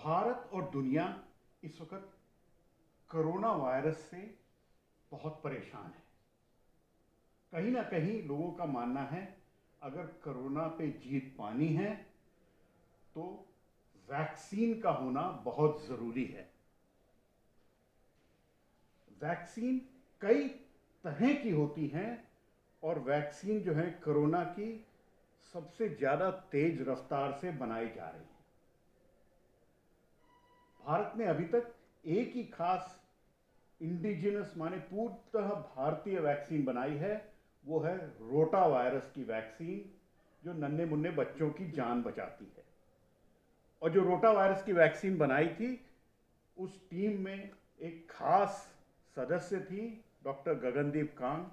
भारत और दुनिया इस वक्त कोरोना वायरस से बहुत परेशान है। कहीं ना कहीं लोगों का मानना है अगर कोरोना पे जीत पानी है तो वैक्सीन का होना बहुत ज़रूरी है। वैक्सीन कई तरह की होती हैं और वैक्सीन जो है कोरोना की सबसे ज़्यादा तेज रफ्तार से बनाई जा रही है। भारत ने अभी तक एक ही खास इंडिजिनस माने पूर्णतः भारतीय वैक्सीन बनाई है, वो है रोटा वायरस की वैक्सीन जो नन्हे मुन्ने बच्चों की जान बचाती है। और जो रोटा वायरस की वैक्सीन बनाई थी उस टीम में एक खास सदस्य थी डॉक्टर गगनदीप कांग,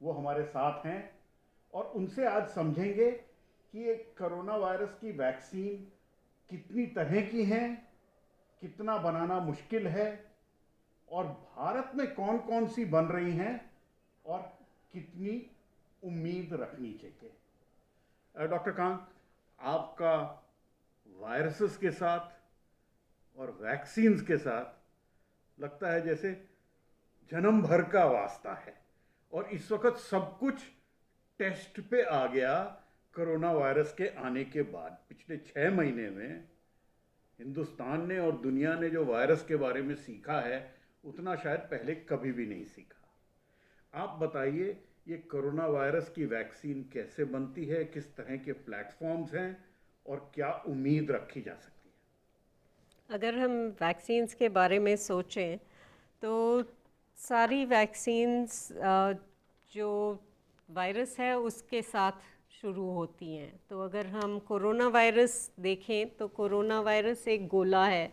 वो हमारे साथ हैं और उनसे आज समझेंगे कि एक कोरोना वायरस की वैक्सीन कितनी तरह की हैं, कितना बनाना मुश्किल है और भारत में कौन कौन सी बन रही हैं और कितनी उम्मीद रखनी चाहिए। डॉक्टर कांग, आपका वायरसेस के साथ और वैक्सीन्स के साथ लगता है जैसे जन्म भर का वास्ता है और इस वक्त सब कुछ टेस्ट पे आ गया। कोरोना वायरस के आने के बाद पिछले 6 महीने में हिंदुस्तान ने और दुनिया ने जो वायरस के बारे में सीखा है उतना शायद पहले कभी भी नहीं सीखा। आप बताइए ये कोरोना वायरस की वैक्सीन कैसे बनती है, किस तरह के प्लेटफॉर्म्स हैं और क्या उम्मीद रखी जा सकती है। अगर हम वैक्सीन्स के बारे में सोचें तो सारी वैक्सीन्स जो वायरस है उसके साथ शुरू होती हैं। तो अगर हम कोरोना वायरस देखें तो कोरोना वायरस एक गोला है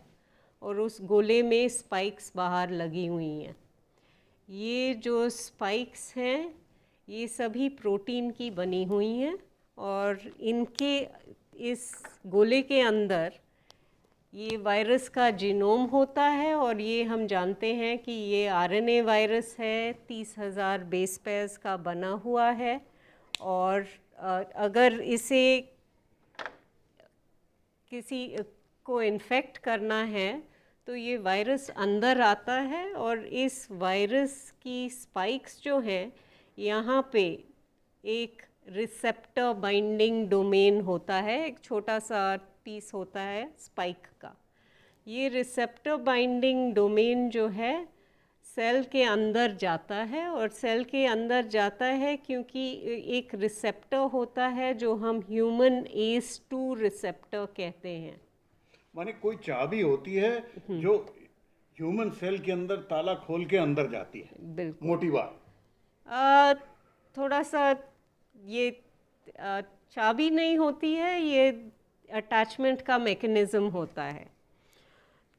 और उस गोले में स्पाइक्स बाहर लगी हुई हैं। ये जो स्पाइक्स हैं ये सभी प्रोटीन की बनी हुई हैं और इनके इस गोले के अंदर ये वायरस का जीनोम होता है और ये हम जानते हैं कि ये आरएनए वायरस है, 30,000 बेस पेयर्स का बना हुआ है और अगर इसे किसी को इन्फेक्ट करना है तो ये वायरस अंदर आता है और इस वायरस की स्पाइक्स जो हैं यहाँ पे एक रिसेप्टर बाइंडिंग डोमेन होता है, एक छोटा सा पीस होता है स्पाइक का। ये रिसेप्टर बाइंडिंग डोमेन जो है सेल के अंदर जाता है और सेल के अंदर जाता है क्योंकि एक रिसेप्टर होता है जो हम ह्यूमन ACE2 रिसेप्टर कहते हैं। माने कोई चाबी होती है जो ह्यूमन सेल के अंदर ताला खोल के अंदर जाती है। बिल्कुल, मोटी बात। थोड़ा सा ये चाबी नहीं होती है, ये अटैचमेंट का मैकेनिज़्म होता है।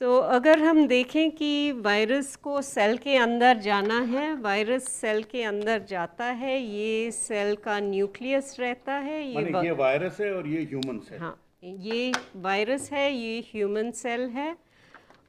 तो अगर हम देखें कि वायरस को सेल के अंदर जाना है, वायरस सेल के अंदर जाता है, ये सेल का न्यूक्लियस रहता है। ये वायरस है और ये ह्यूमन सेल। हाँ, ये वायरस है, ये ह्यूमन सेल है।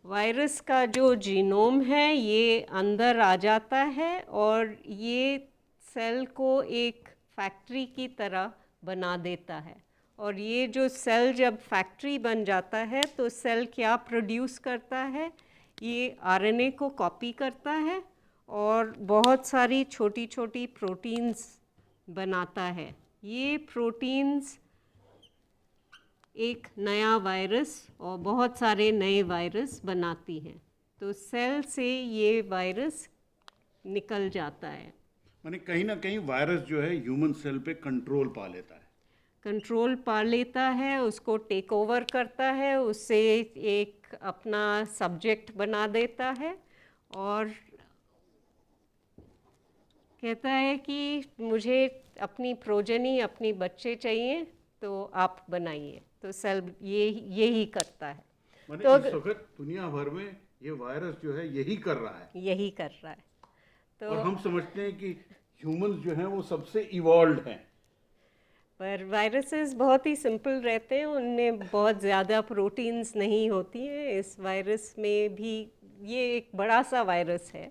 वायरस का जो जीनोम है ये अंदर आ जाता है और ये सेल को एक फैक्ट्री की तरह बना देता है। और ये जो सेल जब फैक्ट्री बन जाता है तो सेल क्या प्रोड्यूस करता है, ये आरएनए को कॉपी करता है और बहुत सारी छोटी छोटी प्रोटीन्स बनाता है। ये प्रोटीन्स एक नया वायरस और बहुत सारे नए वायरस बनाती हैं। तो सेल से ये वायरस निकल जाता है। माने कहीं ना कहीं वायरस जो है ह्यूमन सेल पे कंट्रोल पा लेता है। कंट्रोल पा लेता है, उसको टेक ओवर करता है, उससे एक अपना सब्जेक्ट बना देता है और कहता है कि मुझे अपनी प्रोजेनी, अपनी बच्चे चाहिए तो आप बनाइए। तो सेल यही करता है। तो इस वक्त दुनिया भर में ये वायरस जो है यही कर रहा है। तो और हम समझते हैं कि ह्यूमंस जो हैं वो सबसे इवॉल्व हैं, पर वायरसेस बहुत ही सिंपल रहते हैं, उनमें बहुत ज़्यादा प्रोटीन्स नहीं होती हैं। इस वायरस में भी ये एक बड़ा सा वायरस है,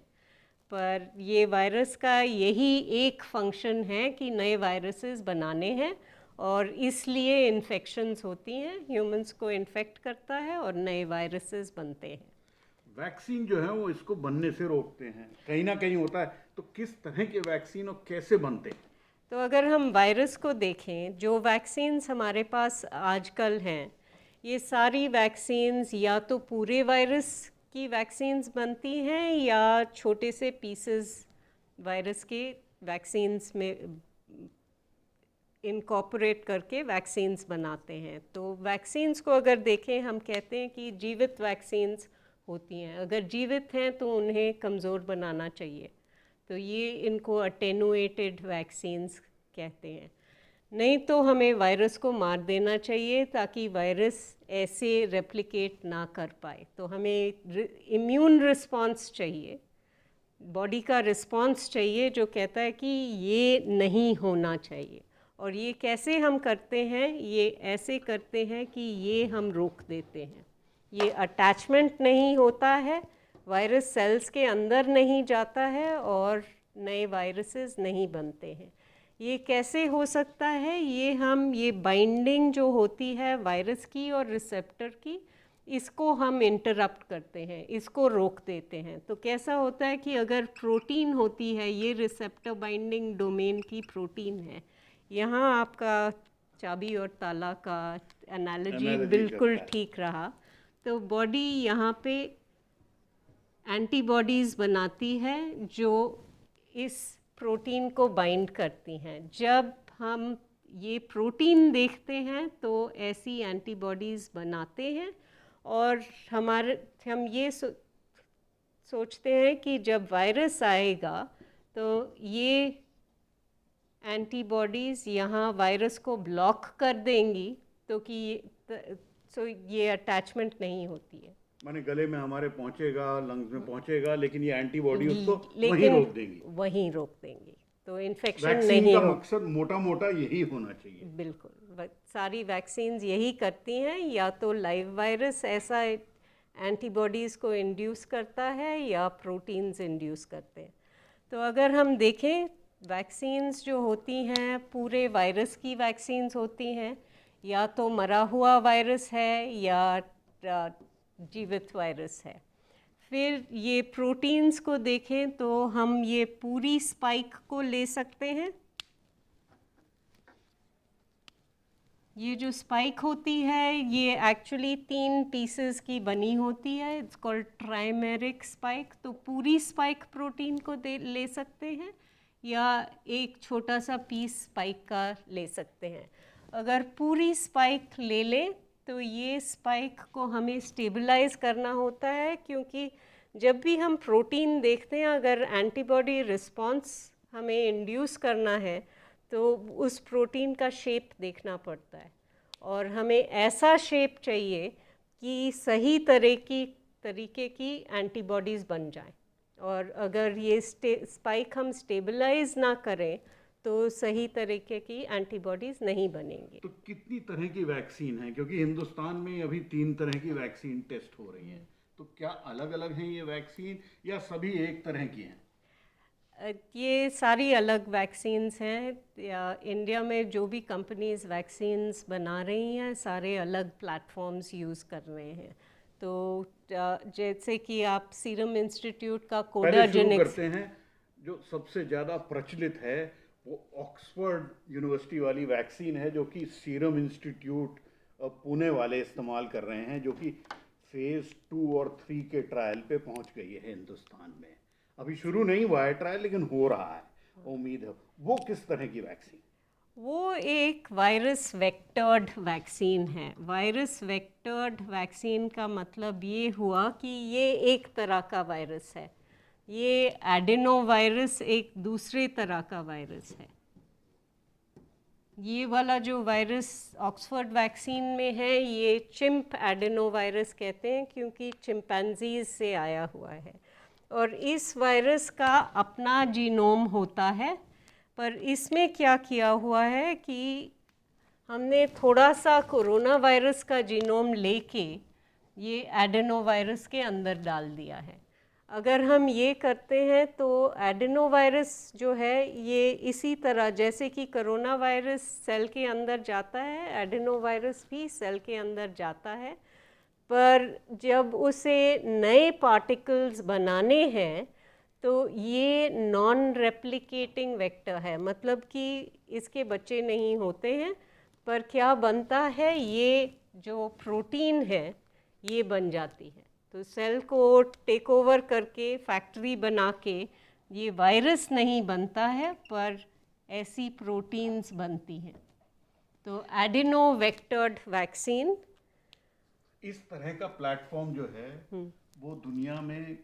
पर ये वायरस का यही एक फंक्शन है कि नए वायरसेस बनाने हैं और इसलिए इन्फेक्शंस होती हैं, ह्यूमंस को इन्फेक्ट करता है और नए वायरसेस बनते हैं। वैक्सीन जो है वो इसको बनने से रोकते हैं, कहीं ना कहीं होता है, तो किस तरह के वैक्सीन और कैसे बनते हैं? तो अगर हम वायरस को देखें, जो वैक्सीन्स हमारे पास आजकल हैं, ये सारी वैक्सीन्स या तो पूरे वायरस की वैक्सीन्स बनती हैं या छोटे से पीसेस वायरस के वैक्सीन्स में इनकॉर्पोरेट करके वैक्सीन्स बनाते हैं। तो वैक्सीन्स को अगर देखें, हम कहते हैं कि जीवित वैक्सीन्स होती हैं। अगर जीवित हैं तो उन्हें कमज़ोर बनाना चाहिए, तो ये इनको अटेनुएटेड वैक्सीन्स कहते हैं। नहीं तो हमें वायरस को मार देना चाहिए ताकि वायरस ऐसे रेप्लिकेट ना कर पाए। तो हमें इम्यून रिस्पॉन्स चाहिए, बॉडी का रिस्पॉन्स चाहिए जो कहता है कि ये नहीं होना चाहिए। और ये कैसे हम करते हैं? ये ऐसे करते हैं कि ये हम रोक देते हैं, ये अटैचमेंट नहीं होता है, वायरस सेल्स के अंदर नहीं जाता है और नए वायरसेस नहीं बनते हैं। ये कैसे हो सकता है? ये बाइंडिंग जो होती है वायरस की और रिसेप्टर की, इसको हम इंटरप्ट करते हैं, इसको रोक देते हैं। तो कैसा होता है कि अगर प्रोटीन होती है, ये रिसेप्टर बाइंडिंग डोमेन की प्रोटीन है, यहाँ आपका चाबी और ताला का एनालॉजी बिल्कुल ठीक रहा। तो बॉडी यहाँ पे एंटीबॉडीज़ बनाती है जो इस प्रोटीन को बाइंड करती हैं। जब हम ये प्रोटीन देखते हैं तो ऐसी एंटीबॉडीज़ बनाते हैं और हम ये सोचते हैं कि जब वायरस आएगा तो ये एंटीबॉडीज़ यहाँ वायरस को ब्लॉक कर देंगी, तो कि ये अटैचमेंट नहीं होती है। माने गले में हमारे पहुंचेगा, लंग्स में पहुंचेगा, लेकिन ये एंटीबॉडी उसको वहीं रोक देंगी। वहीं रोक देंगी, तो इन्फेक्शन नहीं वैक्सीन का मकसद मोटा मोटा यही होना चाहिए। बिल्कुल, सारी वैक्सीन्स यही करती हैं, या तो लाइव वायरस ऐसा एंटीबॉडीज़ को इंड्यूस करता है या प्रोटीन्स इंड्यूस करते हैं। तो अगर हम देखें, वैक्सीन्स जो होती हैं पूरे वायरस की वैक्सीन्स होती हैं, या तो मरा हुआ वायरस है या जीवित वायरस है। फिर ये प्रोटीन्स को देखें तो हम ये पूरी स्पाइक को ले सकते हैं। ये जो स्पाइक होती है ये एक्चुअली 3 पीसेस की बनी होती है, इट्स कॉल्ड ट्राइमेरिक स्पाइक। तो पूरी स्पाइक प्रोटीन को ले सकते हैं या एक छोटा सा पीस स्पाइक का ले सकते हैं। अगर पूरी स्पाइक ले लें तो ये स्पाइक को हमें स्टेबलाइज करना होता है, क्योंकि जब भी हम प्रोटीन देखते हैं, अगर एंटीबॉडी रिस्पॉन्स हमें इंड्यूस करना है तो उस प्रोटीन का शेप देखना पड़ता है, और हमें ऐसा शेप चाहिए कि सही तरीके की एंटीबॉडीज़ बन जाएं। और अगर ये स्पाइक हम स्टेबलाइज ना करें तो सही तरीके की एंटीबॉडीज़ नहीं बनेंगी। तो कितनी तरह की वैक्सीन है? क्योंकि हिंदुस्तान में अभी 3 तरह की वैक्सीन टेस्ट हो रही हैं, तो क्या अलग अलग हैं ये वैक्सीन या सभी एक तरह की हैं? ये सारी अलग वैक्सीन्स हैं। इंडिया में जो भी कंपनीज वैक्सीन्स बना रही हैं सारे अलग प्लेटफॉर्म्स यूज़ कर रहे हैं। तो जैसे कि आप सीरम इंस्टीट्यूट का कोडाजेनिक्स करते हैं, जो सबसे ज़्यादा प्रचलित है वो ऑक्सफोर्ड यूनिवर्सिटी वाली वैक्सीन है, जो कि सीरम इंस्टीट्यूट पुणे वाले इस्तेमाल कर रहे हैं, जो कि फेज़ 2 और 3 के ट्रायल पे पहुंच गई है हिंदुस्तान में। अभी शुरू नहीं हुआ है ट्रायल, लेकिन हो रहा है, उम्मीद है। वो किस तरह की वैक्सीन? वो एक वायरस वेक्टर्ड वैक्सीन है। वायरस वेक्टर्ड वैक्सीन का मतलब ये हुआ कि ये एक तरह का वायरस है, ये एडेनो वायरस एक दूसरे तरह का वायरस है। ये वाला जो वायरस ऑक्सफोर्ड वैक्सीन में है ये चिम्प एडेनो वायरस कहते हैं, क्योंकि चिंपैंजीज से आया हुआ है। और इस वायरस का अपना जीनोम होता है, पर इसमें क्या किया हुआ है कि हमने थोड़ा सा कोरोना वायरस का जीनोम लेके ये एडेनो वायरस के अंदर डाल दिया है। अगर हम ये करते हैं तो एडिनोवायरस जो है ये इसी तरह जैसे कि कोरोना वायरस सेल के अंदर जाता है, एडिनोवायरस भी सेल के अंदर जाता है, पर जब उसे नए पार्टिकल्स बनाने हैं तो ये नॉन रेप्लिकेटिंग वेक्टर है, मतलब कि इसके बच्चे नहीं होते हैं, पर क्या बनता है, ये जो प्रोटीन है ये बन जाती है। तो सेल को टेक ओवर करके फैक्ट्री बना के ये वायरस नहीं बनता है, पर ऐसी प्रोटीन्स बनती हैं। तो एडिनो वेक्टर्ड वैक्सीन इस तरह का प्लेटफॉर्म जो है वो दुनिया में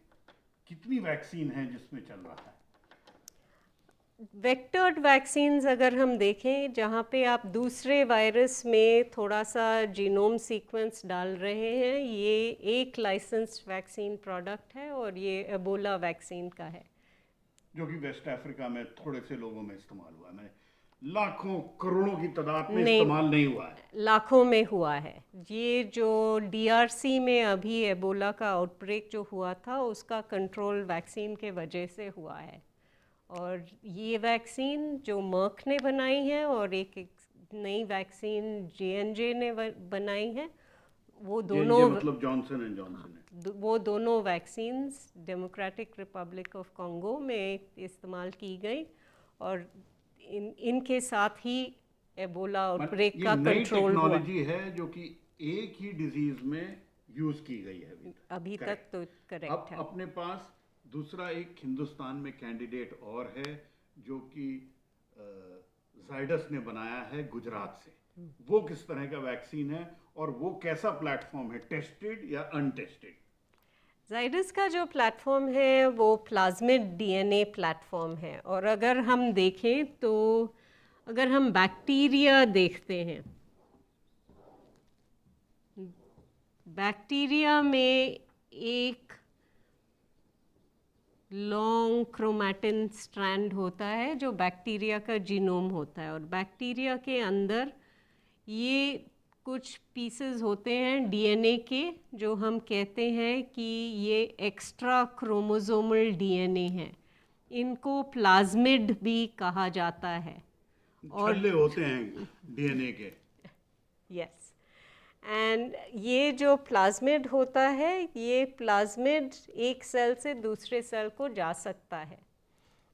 कितनी वैक्सीन है जिसमें चल रहा है? वेक्टर्ड वैक्सीन्स अगर हम देखें, जहाँ पे आप दूसरे वायरस में थोड़ा सा जीनोम सीक्वेंस डाल रहे हैं, ये एक लाइसेंस्ड वैक्सीन प्रोडक्ट है और ये एबोला वैक्सीन का है, जो कि वेस्ट अफ्रीका में थोड़े से लोगों में इस्तेमाल हुआ है। मैंने लाखों करोड़ों की तादाद में इस्तेमाल नहीं हुआ है, लाखों में हुआ है। ये जो डीआरसी में अभी एबोला का आउटब्रेक जो हुआ था, उसका कंट्रोल वैक्सीन के वजह से हुआ है। और ये वैक्सीन जो मर्क ने बनाई है और एक नई वैक्सीन J&J ने बनाई है, वो दोनों मतलब जॉनसन एंड जॉनसन है, वो दोनों vaccines democratic Republic of Congo में इस्तेमाल की गई और इनके साथ ही एबोला आउटब्रेक का कंट्रोल हुआ। टेक्नोलॉजी है जो कि एक ही डिजीज में यूज की गई है अभी तक तो करेक्ट है। अपने पास दूसरा एक हिंदुस्तान में कैंडिडेट और है जो कि जाइडस ने बनाया है गुजरात से। वो किस तरह का वैक्सीन है और वो कैसा प्लेटफॉर्म है, टेस्टेड या अनटेस्टेड? जाइडस का जो प्लेटफॉर्म है वो प्लाज्मिड डीएनए प्लेटफॉर्म है। और अगर हम देखें तो अगर हम बैक्टीरिया देखते हैं, बैक्टीरिया में एक लॉन्ग क्रोमैटिन स्ट्रैंड होता है जो बैक्टीरिया का जीनोम होता है, और बैक्टीरिया के अंदर ये कुछ पीसेस होते हैं डीएनए के जो हम कहते हैं कि ये एक्स्ट्रा क्रोमोसोमल डीएनए हैं। इनको प्लाज्मिड भी कहा जाता है। और छल्ले होते हैं डीएनए के। यस, एंड ये जो प्लाज्मिड होता है, ये प्लाज्मिड एक सेल से दूसरे सेल को जा सकता है।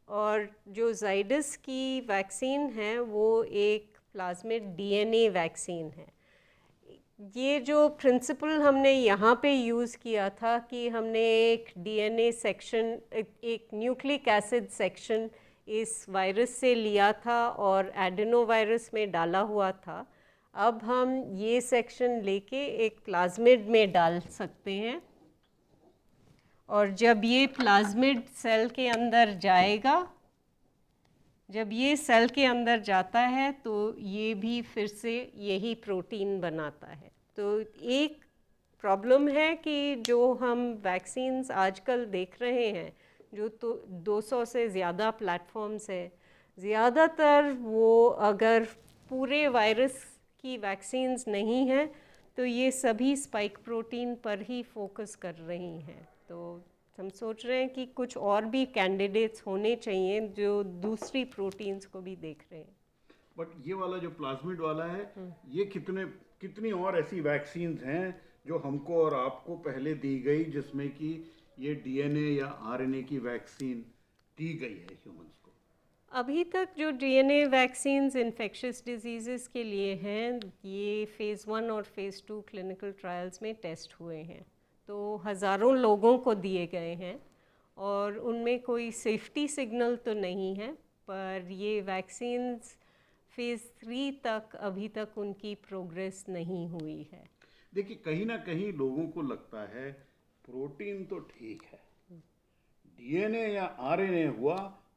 और जो जाइडस की वैक्सीन है वो एक प्लाज्मिड डीएनए वैक्सीन है। ये जो प्रिंसिपल हमने यहाँ पे यूज़ किया था कि हमने एक डीएनए सेक्शन, एक न्यूक्लिक एसिड सेक्शन इस वायरस से लिया था और एडिनोवायरस में डाला हुआ था, अब हम ये सेक्शन लेके एक प्लाज्मिड में डाल सकते हैं, और जब ये प्लाज्मिड सेल के अंदर जाएगा, जब ये सेल के अंदर जाता है तो ये भी फिर से यही प्रोटीन बनाता है। तो एक प्रॉब्लम है कि जो हम वैक्सीन्स आजकल देख रहे हैं, जो तो 200 से ज़्यादा प्लेटफॉर्म्स है, ज़्यादातर वो अगर पूरे वायरस की वैक्सीन्स नहीं हैं तो ये सभी स्पाइक प्रोटीन पर ही फोकस कर रही हैं। तो हम सोच रहे हैं कि कुछ और भी कैंडिडेट्स होने चाहिए जो दूसरी प्रोटीन्स को भी देख रहे हैं। बट ये वाला जो प्लाज्मिड वाला है, ये कितनी और ऐसी वैक्सीन्स हैं जो हमको और आपको पहले दी गई जिसमें कि ये डीएनए या आरएनए की वैक्सीन दी गई है ह्यूमंस को? अभी तक जो डीएनए वैक्सीन्स इन्फेक्शियस डिजीज़ के लिए हैं, ये फ़ेज़ 1 और फ़ेज़ 2 क्लिनिकल ट्रायल्स में टेस्ट हुए हैं, तो हज़ारों लोगों को दिए गए हैं और उनमें कोई सेफ्टी सिग्नल तो नहीं है, पर ये वैक्सीन्स फ़ेज़ 3 तक अभी तक उनकी प्रोग्रेस नहीं हुई है। देखिए, कहीं ना कहीं लोगों को लगता है प्रोटीन तो ठीक है, डीएनए या आरएनए हुआ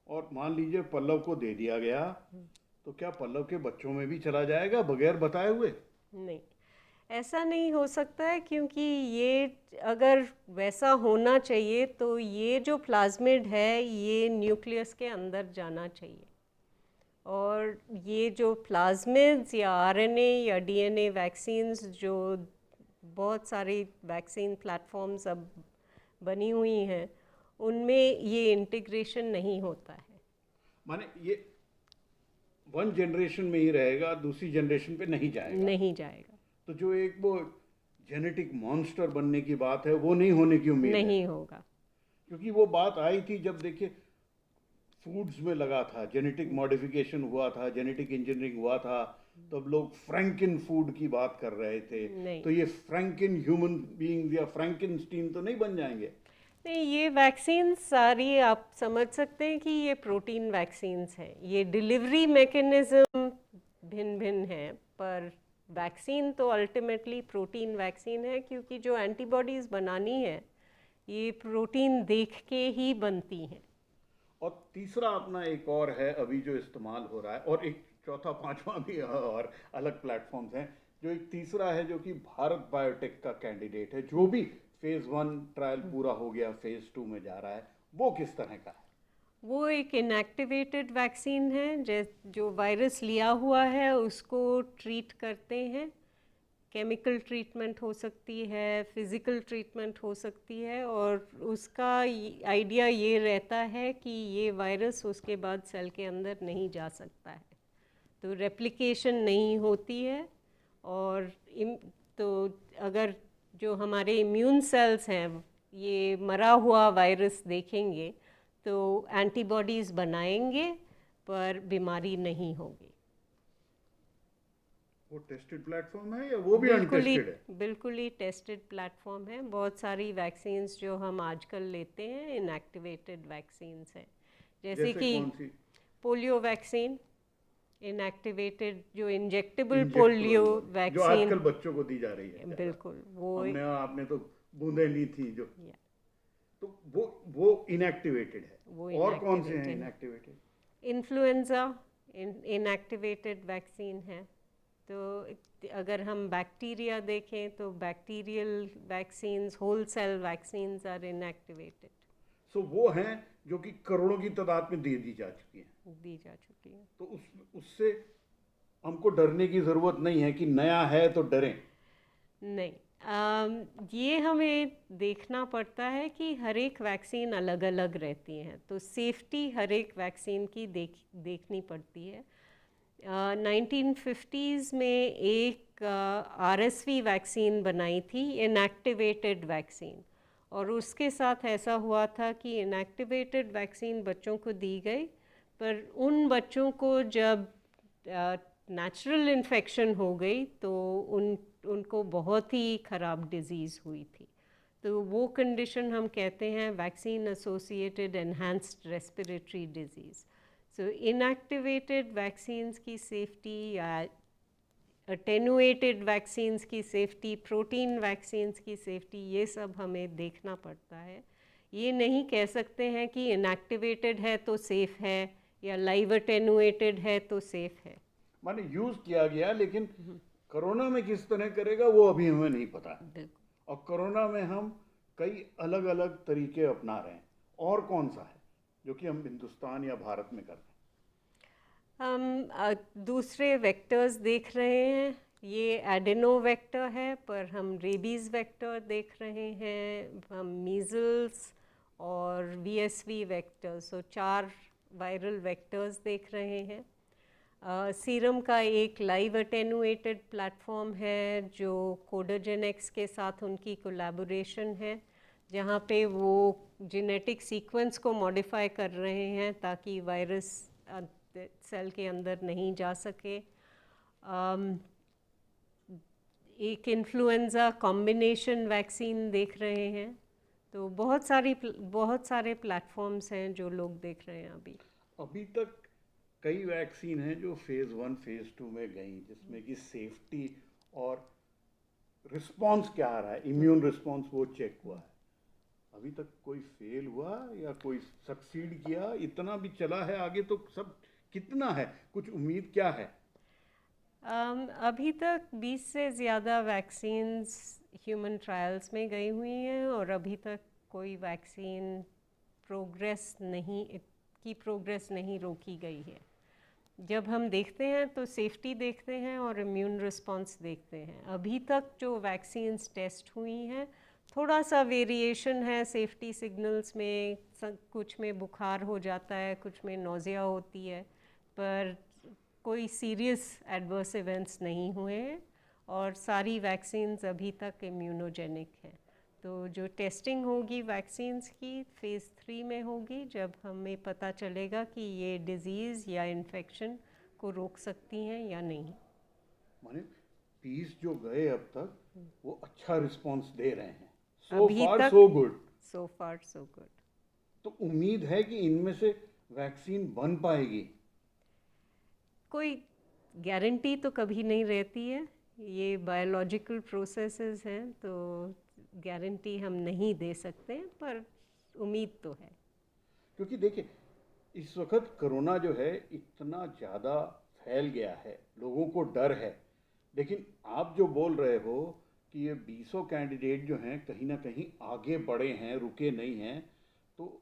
और मान लीजिए पल्लव को दे दिया गया, तो क्या पल्लव के बच्चों में भी चला जाएगा बगैर बताए हुए? नहीं, ऐसा नहीं हो सकता है, क्योंकि ये अगर वैसा होना चाहिए तो ये जो प्लाज्मिड है ये न्यूक्लियस के अंदर जाना चाहिए, और ये जो प्लाज्मिड्स या आरएनए या डीएनए वैक्सीन्स, जो बहुत सारी वैक्सीन प्लेटफॉर्म्स अब बनी हुई हैं, उनमें ये इंटीग्रेशन नहीं होता है। माने ये वन जनरेशन में ही रहेगा, दूसरी जनरेशन पे नहीं जाएगा। नहीं जाएगा, तो जो एक वो जेनेटिक मॉन्स्टर बनने की बात है वो नहीं होने की उम्मीद है। नहीं होगा। क्योंकि वो बात आई थी जब देखिए फूड्स में लगा था, जेनेटिक मॉडिफिकेशन हुआ था, जेनेटिक इंजीनियरिंग हुआ था, तब लोग फ्रैंकिन फूड की बात कर रहे थे। नहीं। तो ये फ्रैंकिन ह्यूमन बीइंग या फ्रैंकिनस्टीन तो नहीं बन जाएंगे? नहीं, ये वैक्सीन सारी आप समझ सकते हैं कि ये प्रोटीन वैक्सीन्स हैं। ये डिलीवरी मैकेनिज्म भिन्न भिन्न है, पर वैक्सीन तो अल्टीमेटली प्रोटीन वैक्सीन है, क्योंकि जो एंटीबॉडीज़ बनानी है ये प्रोटीन देख के ही बनती हैं। और तीसरा अपना एक और है अभी जो इस्तेमाल हो रहा है, और एक चौथा पांचवा भी और अलग प्लेटफॉर्म्स हैं। जो एक तीसरा है जो कि भारत बायोटेक का कैंडिडेट है, जो भी फेज 1 ट्रायल पूरा हो गया, फेज 2 में जा रहा है, वो किस तरह का है? वो एक इनएक्टिवेटेड वैक्सीन है, जो वायरस लिया हुआ है उसको ट्रीट करते हैं। केमिकल ट्रीटमेंट हो सकती है, फिज़िकल ट्रीटमेंट हो सकती है, और उसका आइडिया ये रहता है कि ये वायरस उसके बाद सेल के अंदर नहीं जा सकता है, तो रेप्लिकेशन नहीं होती है। और तो अगर जो हमारे इम्यून सेल्स हैं ये मरा हुआ वायरस देखेंगे तो एंटीबॉडीज़ बनाएंगे, पर बीमारी नहीं होगी। वो टेस्टेड प्लेटफॉर्म है या वो भी अनटेस्टेड है? बिल्कुल ही टेस्टेड प्लेटफॉर्म है। बहुत सारी वैक्सीन्स जो हम आजकल लेते हैं इनएक्टिवेटेड वैक्सीन्स हैं, जैसे कि कौन सी? पोलियो वैक्सीन, इनएक्टिवेटेड जो इंजेक्टेबल पोलियो जो वैक्सीन आजकल बच्चों को दी जा रही है। बिल्कुल वो आपने तो बूंदें ली थी जो, या, तो वो इनएक्टिवेटेड है। वो और कौन से हैं inactivated है। इनएक्टिवेटेड? इन्फ्लुएंजा इनएक्टिवेटेड वैक्सीन है। तो अगर हम बैक्टीरिया देखें तो bacterial vaccines, whole cell vaccines are inactivated. So वो हैं जो कि करोड़ों की तादाद में दी जा चुकी हैं। दी जा चुकी है। तो उससे हमको डरने की ज़रूरत नहीं है कि नया है तो डरें। नहीं, ये हमें देखना पड़ता है कि हर एक वैक्सीन अलग अलग रहती हैं, तो सेफ्टी हर एक वैक्सीन की देखनी पड़ती है। 1950s में एक RSV वैक्सीन बनाई थी, इनएक्टिवेटेड वैक्सीन, और उसके साथ ऐसा हुआ था कि इनएक्टिवेटेड वैक्सीन बच्चों को दी गई, पर उन बच्चों को जब नेचुरल इन्फेक्शन हो गई तो उनको बहुत ही ख़राब डिज़ीज़ हुई थी। तो वो कंडीशन हम कहते हैं vaccine associated enhanced respiratory disease. So inactivated vaccines की सेफ्टी या अटेनुएटेड वैक्सीन्स की सेफ्टी, प्रोटीन वैक्सीन्स की सेफ्टी, ये सब हमें देखना पड़ता है। ये नहीं कह सकते हैं कि इनएक्टिवेटेड है तो सेफ़ है या लाइव अटेनुएटेड है तो सेफ़ है। माने यूज़ किया गया, लेकिन कोरोना में किस तरह करेगा वो अभी हमें नहीं पता है। और कोरोना में हम कई अलग अलग तरीके अपना रहे हैं। और कौन सा है जो कि हम हिंदुस्तान या भारत में कर रहे हैं? हम दूसरे वेक्टर्स देख रहे हैं। ये एडेनो वेक्टर है, पर हम रेबीज़ वेक्टर देख रहे हैं, हम मीज़ल्स और VSV वेक्टर्स, सो 4 वायरल वेक्टर्स देख रहे हैं। सीरम का एक लाइव अटेनुएटेड प्लेटफॉर्म है जो कोडाजेनेक्स के साथ उनकी कोलैबोरेशन है, जहाँ पे वो जेनेटिक सीक्वेंस को मॉडिफाई कर रहे हैं ताकि वायरस सेल के अंदर नहीं जा सके। एक इन्फ्लुएंज़ा कॉम्बिनेशन वैक्सीन देख रहे हैं। तो बहुत सारे प्लेटफॉर्म्स हैं जो लोग देख रहे हैं अभी तक। कई वैक्सीन हैं जो फेज़ 1 फेज़ 2 में गई, जिसमें कि सेफ्टी और रिस्पांस क्या आ रहा है, इम्यून रिस्पांस, वो चेक हुआ है। अभी तक कोई फेल हुआ या कोई सक्सीड किया? इतना भी चला है आगे, तो सब कितना है, कुछ उम्मीद क्या है? अभी तक 20 से ज़्यादा वैक्सीन्स ह्यूमन ट्रायल्स में गई हुई हैं, और अभी तक कोई वैक्सीन प्रोग्रेस नहीं रोकी गई है। जब हम देखते हैं तो सेफ्टी देखते हैं और इम्यून रिस्पांस देखते हैं। अभी तक जो वैक्सीन्स टेस्ट हुई हैं थोड़ा सा वेरिएशन है सेफ्टी सिग्नल्स में, कुछ में बुखार हो जाता है, कुछ में नोज़िया होती है, पर कोई सीरियस एडवर्स इवेंट्स नहीं हुए हैं और सारी वैक्सीन्स अभी तक इम्यूनोजेनिक हैं। तो जो टेस्टिंग होगी वैक्सीन्स की फ़ेज़ 3 में होगी, जब हमें पता चलेगा कि ये डिज़ीज़ या इन्फेक्शन को रोक सकती हैं या नहीं। माने 20 जो गए अब तक वो अच्छा रिस्पांस दे रहे हैं, सो अभी फार तक सो गुड। सो फार सो गुड। तो उम्मीद है कि इनमें से वैक्सीन बन पाएगी। कोई गारंटी तो कभी नहीं रहती है, ये बायोलॉजिकल प्रोसेसेस हैं, तो गारंटी हम नहीं दे सकते, पर उम्मीद तो है। क्योंकि देखिए इस वक्त कोरोना जो है इतना ज़्यादा फैल गया है, लोगों को डर है। लेकिन आप जो बोल रहे हो कि ये 20 कैंडिडेट जो हैं कहीं ना कहीं आगे बढ़े हैं, रुके नहीं हैं, तो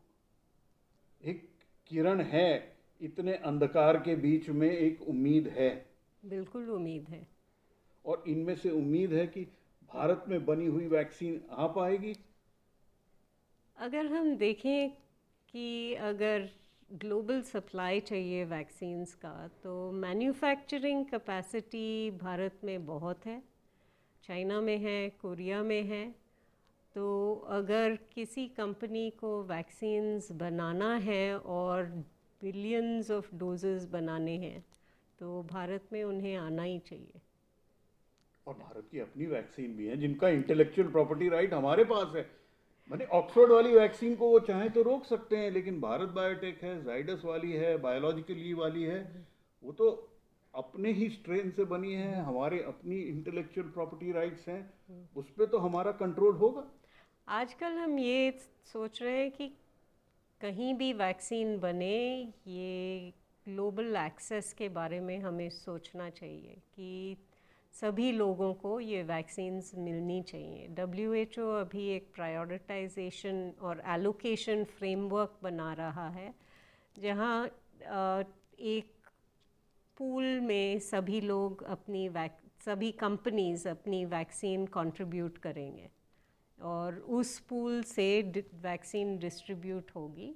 एक किरण है, इतने अंधकार के बीच में एक उम्मीद है। बिल्कुल उम्मीद है। और इनमें से उम्मीद है कि भारत में बनी हुई वैक्सीन आ पाएगी। अगर हम देखें कि अगर ग्लोबल सप्लाई चाहिए वैक्सीन्स का, तो मैन्युफैक्चरिंग कैपेसिटी भारत में बहुत है, चाइना में है, कोरिया में है। तो अगर किसी कंपनी को वैक्सीन्स बनाना है और बिलियंस ऑफ डोजेस बनाने हैं, तो भारत में उन्हें आना ही चाहिए। और भारत की अपनी वैक्सीन भी है जिनका इंटेलेक्चुअल प्रॉपर्टी राइट हमारे पास है। मैंने ऑक्सफोर्ड वाली वैक्सीन को वो चाहे तो रोक सकते हैं, लेकिन भारत बायोटेक है, जाइडस वाली है, बायोलॉजिकल ई वाली है, वो तो अपने ही स्ट्रेन से बनी है, हमारे अपनी इंटेलेक्चुअल प्रॉपर्टी राइट्स हैं, उस पर तो हमारा कंट्रोल होगा। आजकल हम ये सोच रहे हैं कि कहीं भी वैक्सीन बने, ये ग्लोबल एक्सेस के बारे में हमें सोचना चाहिए कि सभी लोगों को ये वैक्सीन्स मिलनी चाहिए। WHO अभी एक प्रायोरिटाइजेशन और एलोकेशन फ्रेमवर्क बना रहा है, जहाँ एक पूल में सभी लोग सभी कंपनीज अपनी वैक्सीन कंट्रीब्यूट करेंगे और उस पूल से वैक्सीन डिस्ट्रीब्यूट होगी।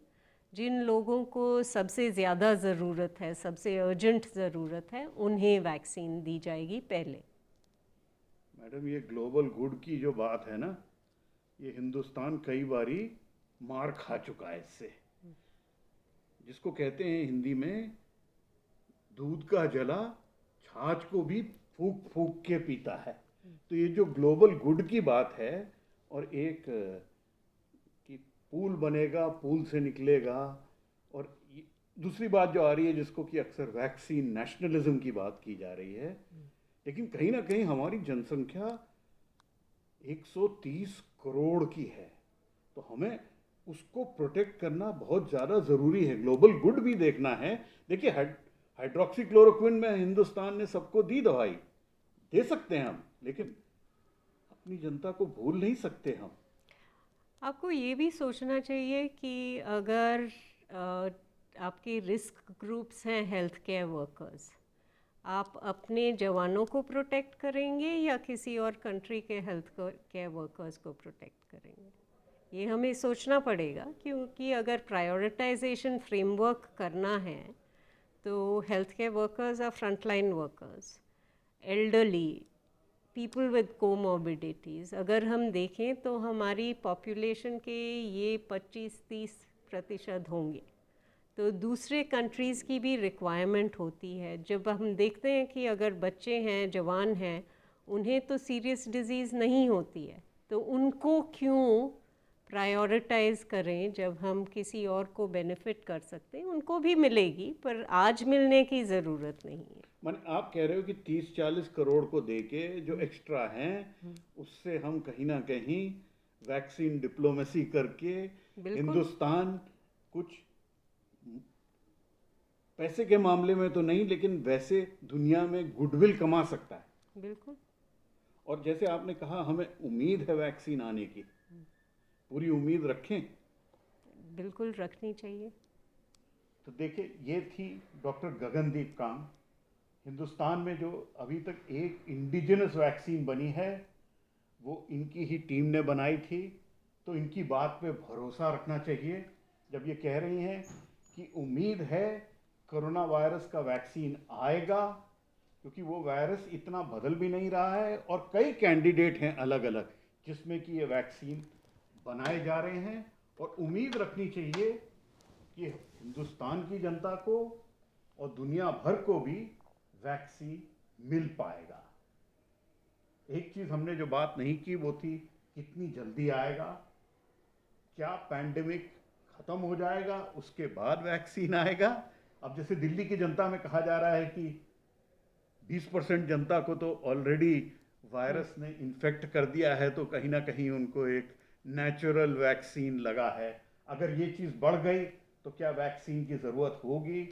जिन लोगों को सबसे ज़्यादा ज़रूरत है, सबसे अर्जेंट ज़रूरत है, उन्हें वैक्सीन दी जाएगी पहले। मैडम ये ग्लोबल गुड की जो बात है ना, ये हिंदुस्तान कई बारी मार खा चुका है इससे। जिसको कहते हैं हिंदी में दूध का जला छाछ को भी फूक फूक के पीता है। तो ये जो ग्लोबल गुड की बात है, और एक कि पूल बनेगा, पूल से निकलेगा, और दूसरी बात जो आ रही है जिसको कि अक्सर वैक्सीन नेशनलिज्म की बात की जा रही है, लेकिन कहीं ना कहीं हमारी जनसंख्या 130 करोड़ की है, तो हमें उसको प्रोटेक्ट करना बहुत ज़्यादा ज़रूरी है। ग्लोबल गुड भी देखना है। देखिए हाइड्रोक्सीक्लोरोक्विन में हिंदुस्तान ने सबको दी, दवाई दे सकते हैं हम, लेकिन अपनी जनता को भूल नहीं सकते हम। आपको ये भी सोचना चाहिए कि अगर आपके रिस्क ग्रुप्स हैं हेल्थ केयर वर्कर्स, आप अपने जवानों को प्रोटेक्ट करेंगे या किसी और कंट्री के हेल्थ केयर वर्कर्स को प्रोटेक्ट करेंगे, ये हमें सोचना पड़ेगा। क्योंकि अगर प्रायोरिटाइजेशन फ्रेमवर्क करना है, तो health care workers are frontline workers, elderly people with comorbidities. अगर हम देखें तो हमारी पॉपुलेशन के ये 25-30% होंगे। तो दूसरे कंट्रीज़ की भी रिक्वायरमेंट होती है। जब हम देखते हैं कि अगर बच्चे हैं, जवान हैं, उन्हें तो सीरियस डिजीज़ नहीं होती है, तो उनको क्यों प्रायोरिटाइज़ करें जब हम किसी और को बेनिफिट कर सकते हैं। उनको भी मिलेगी, पर आज मिलने की ज़रूरत नहीं है। माने आप कह रहे हो कि 30-40 करोड़ को देके जो एक्स्ट्रा हैं, उससे हम कहीं ना कहीं वैक्सीन डिप्लोमेसी करके बिल्कुल हिंदुस्तान कुछ पैसे के मामले में तो नहीं, लेकिन वैसे दुनिया में गुडविल कमा सकता है। बिल्कुल। और जैसे आपने कहा हमें उम्मीद है वैक्सीन आने की, पूरी उम्मीद रखें। बिल्कुल रखनी चाहिए। तो देखिए ये थी डॉक्टर गगनदीप कांग। हिंदुस्तान में जो अभी तक एक इंडिजिनस वैक्सीन बनी है वो इनकी ही टीम ने बनाई थी, तो इनकी बात पे भरोसा रखना चाहिए जब ये कह रही हैं कि उम्मीद है कोरोना वायरस का वैक्सीन आएगा, क्योंकि वो वायरस इतना बदल भी नहीं रहा है और कई कैंडिडेट हैं अलग अलग जिसमें कि ये वैक्सीन बनाए जा रहे हैं। और उम्मीद रखनी चाहिए कि हिंदुस्तान की जनता को और दुनिया भर को भी वैक्सीन मिल पाएगा। एक चीज़ हमने जो बात नहीं की वो थी कितनी जल्दी आएगा, क्या पैंडेमिक ख़त्म हो जाएगा उसके बाद वैक्सीन आएगा। अब जैसे दिल्ली की जनता में कहा जा रहा है कि 20% जनता को तो ऑलरेडी वायरस ने इन्फेक्ट कर दिया है, तो कहीं ना कहीं उनको एक नेचुरल वैक्सीन लगा है। अगर ये चीज़ बढ़ गई तो क्या वैक्सीन की ज़रूरत होगी,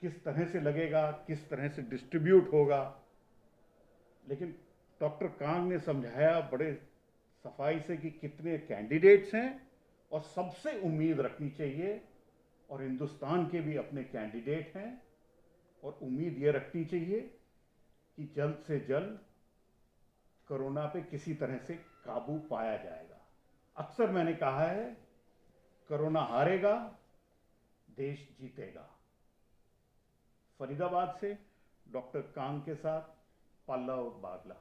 किस तरह से लगेगा, किस तरह से डिस्ट्रीब्यूट होगा। लेकिन डॉक्टर कांग ने समझाया बड़े सफाई से कि कितने कैंडिडेट्स हैं और सबसे उम्मीद रखनी चाहिए, और हिंदुस्तान के भी अपने कैंडिडेट हैं और उम्मीद ये रखनी चाहिए कि जल्द से जल्द कोरोना पे किसी तरह से काबू पाया जाएगा। अक्सर मैंने कहा है कोरोना हारेगा, देश जीतेगा। फरीदाबाद से डॉक्टर कांग के साथ पल्लव बागला।